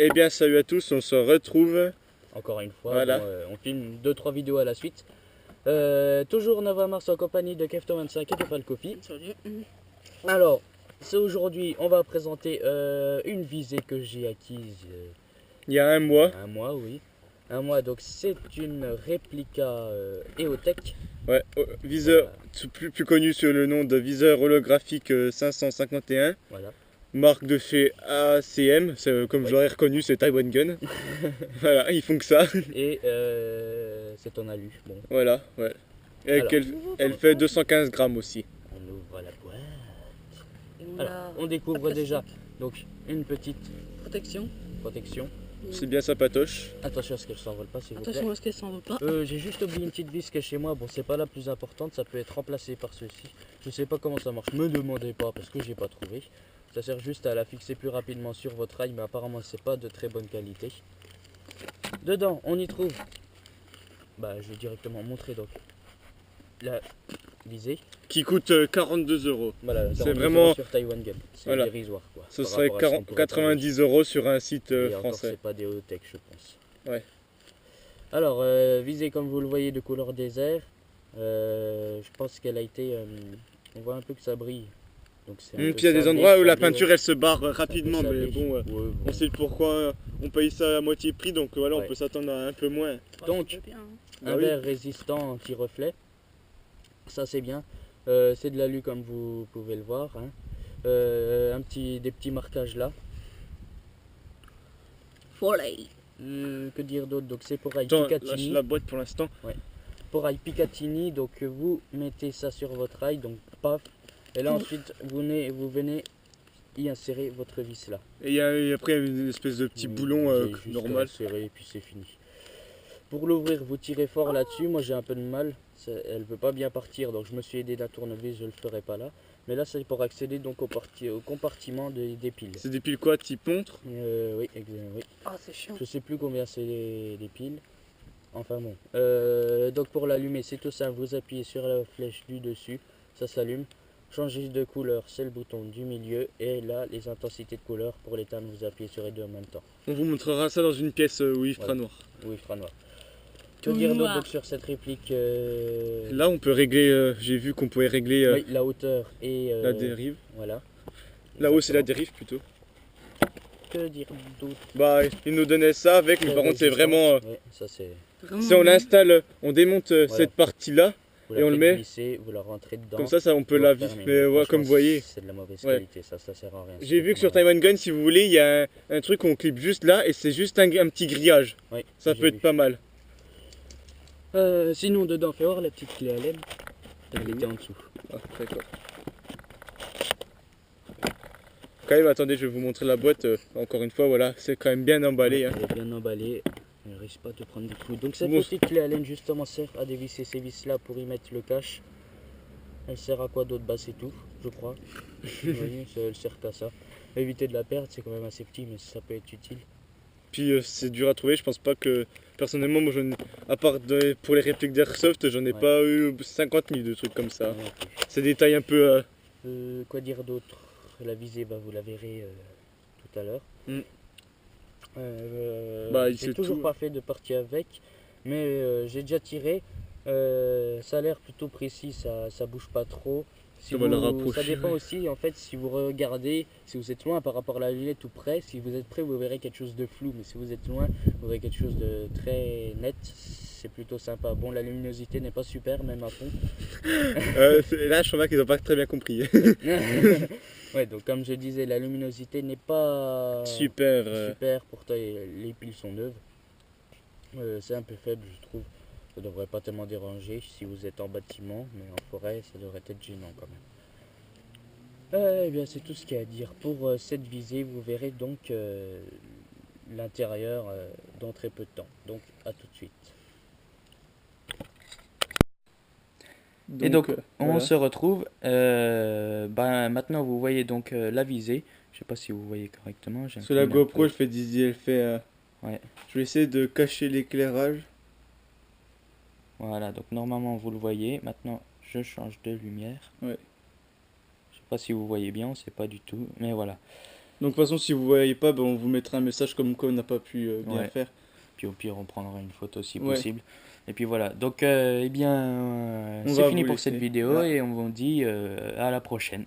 Eh bien salut à tous, on se retrouve. Encore une fois, Voilà. bon, on filme 2-3 vidéos à la suite. Toujours Nova Mars en compagnie de Kefto25 et de Falcofi. Salut. Alors, c'est aujourd'hui, on va présenter une visée que j'ai acquise Il y a un mois. un mois, oui. Un mois, donc c'est une réplica EOTech. Ouais, viseur Voilà. plus connu sur le nom de viseur holographique 551. Voilà. Marque de chez ACM, comme Oui. je l'aurais reconnu, c'est Taiwan Gun. Voilà, ils font que ça. Et c'est en alu. Bon, Voilà, ouais. Et Alors. elle fait 215 grammes aussi. on ouvre la boîte. Et on Alors, a on découvre déjà donc une petite protection. protection. C'est bien sa patoche. Attention à ce qu'elle s'envole pas, s'il vous plaît. Attention à ce qu'elle s'en va pas. J'ai juste oublié une petite vis qui est chez moi. Bon, c'est pas la plus importante, ça peut être remplacé par ceci. Je sais pas comment ça marche, me demandez pas parce que j'ai pas trouvé. Ça sert juste à la fixer plus rapidement sur votre rail, mais apparemment c'est pas de très bonne qualité. Dedans, on y trouve, je vais directement montrer donc la visée. Qui coûte 42 €. Voilà, C'est 42 vraiment- € sur Taiwan Gun. C'est Voilà. dérisoire quoi. Ce par serait rapport à ce qu'on pourrait 90 € sur un site trouver. Et encore, français. c'est pas des EOTech, je pense. Ouais. Alors, visée comme vous le voyez de couleur désert. Je pense qu'elle a été. On voit un peu que ça brille. Donc c'est un peu Puis il y a des sablé, endroits où la sablé, peinture ouais. elle se barre C'est un peu rapidement, mais sablé. bon, Ouais, bon. on sait pourquoi on paye ça à moitié prix, donc voilà, Ouais. on peut s'attendre à un peu moins. Donc, Ça fait bien, hein. Bah un oui. verre résistant anti-reflet. Ça c'est bien. C'est de l'alu comme vous pouvez le voir. Hein. Des petits marquages là. Foley. Que dire d'autre? Donc c'est pour rail Attends, lâche Picatinny. la boîte pour l'instant. Pour rail Picatinny, donc vous mettez ça sur votre rail, donc paf. Et là ensuite vous venez y insérer votre vis là. Et après, il y a une espèce de petit boulon J'ai juste normal. insérer et puis c'est fini. Pour l'ouvrir, vous tirez fort là-dessus. Moi j'ai un peu de mal, elle veut pas bien partir, donc je me suis aidé d'un tournevis, je le ferai pas là. Mais là c'est pour accéder donc au compartiment des piles. C'est des piles quoi, type montre? Oui. Ah, c'est chiant. Je sais plus combien c'est les piles. Enfin bon. Donc pour l'allumer, c'est tout simple. Vous appuyez sur la flèche du dessus, ça s'allume. Changer de couleur, c'est le bouton du milieu. Et là, les intensités de couleur, pour l'éteindre, vous appuyez sur les deux en même temps. On vous montrera ça dans une pièce où il fera Ouais. noir. Oui, il fera noir. Que Tout dire d'autre noir. donc sur cette réplique Là, on peut régler, j'ai vu qu'on pouvait régler oui, la hauteur et la dérive. Voilà. Là-haut, c'est la Exactement. dérive plutôt. Que dire d'autre? Bah, il nous donnait ça avec, mais par contre, c'est vraiment. Ouais, ça c'est. Vraiment Si on bien. l'installe, on démonte cette partie-là, Vous Et la on le faites met glisser, vous la rentrez dedans. comme ça, on peut vous la refermez. vivre. Mais ouais, Franchement, comme vous voyez, c'est de la mauvaise Ouais. qualité, ça sert à rien. j'ai vu que sur Vraiment. Taiwan Gun, si vous voulez, il y a un truc où on clip juste là et c'est juste un petit grillage. Oui, Ça j'ai peut être vu. pas mal. Sinon, dedans, fais voir la petite clé Allen. Elle était en dessous. Ah, d'accord. Quand même, attendez, je vais vous montrer la boîte. Encore une fois, voilà, c'est quand même bien emballé. Hein. Elle est bien emballée. Elle risque pas de prendre des coups. Donc, cette Bon. petite clé Allen, justement, sert à dévisser ces vis là pour y mettre le cache. Elle sert à quoi d'autre? Bah, c'est tout, je crois. Vous voyez, elle sert qu'à ça. Éviter de la perdre, c'est quand même assez petit, mais ça peut être utile. Puis c'est dur à trouver. Je pense pas que personnellement, moi, à part pour les répliques d'Airsoft, j'en ai Ouais. pas eu 50 000 de trucs comme ça. Non plus. C'est des tailles un peu. Quoi dire d'autre? La visée, vous la verrez tout à l'heure. Mm. J'ai c'est toujours tout. pas fait de partie avec, mais j'ai déjà tiré. Ça a l'air plutôt précis, ça bouge pas trop. Si On va la ça rapprocher, dépend ouais. aussi, en fait, si vous regardez, si vous êtes loin par rapport à la lunette ou près, si vous êtes près, vous verrez quelque chose de flou, mais si vous êtes loin, vous verrez quelque chose de très net. C'est plutôt sympa. Bon, la luminosité n'est pas super, même à fond. Là, je sens bien qu'ils ont pas très bien compris. Ouais, donc comme je disais, la luminosité n'est pas Super. super, pourtant les piles sont neuves. C'est un peu faible, je trouve. Ça devrait pas tellement déranger si vous êtes en bâtiment, mais en forêt, ça devrait être gênant quand même. Eh bien, c'est tout ce qu'il y a à dire pour cette visée. Vous verrez donc l'intérieur dans très peu de temps. Donc, à tout de suite. Et donc, on voilà. se retrouve. Maintenant, vous voyez donc la visée. Je sais pas si vous voyez correctement. Sur la GoPro, je fais Dizzy, elle fait. Ouais. Je vais essayer de cacher l'éclairage. Voilà, donc normalement vous le voyez. Maintenant, je change de lumière. Ouais. Je sais pas si vous voyez bien, on sait pas du tout, mais voilà. Donc de toute façon, si vous voyez pas, on vous mettra un message comme quoi on n'a pas pu bien Ouais. faire. Puis au pire, on prendra une photo si Ouais. possible. Et puis voilà. Donc, eh bien, On c'est va fini vous pour cette laisser. vidéo Ah. et on vous dit à la prochaine.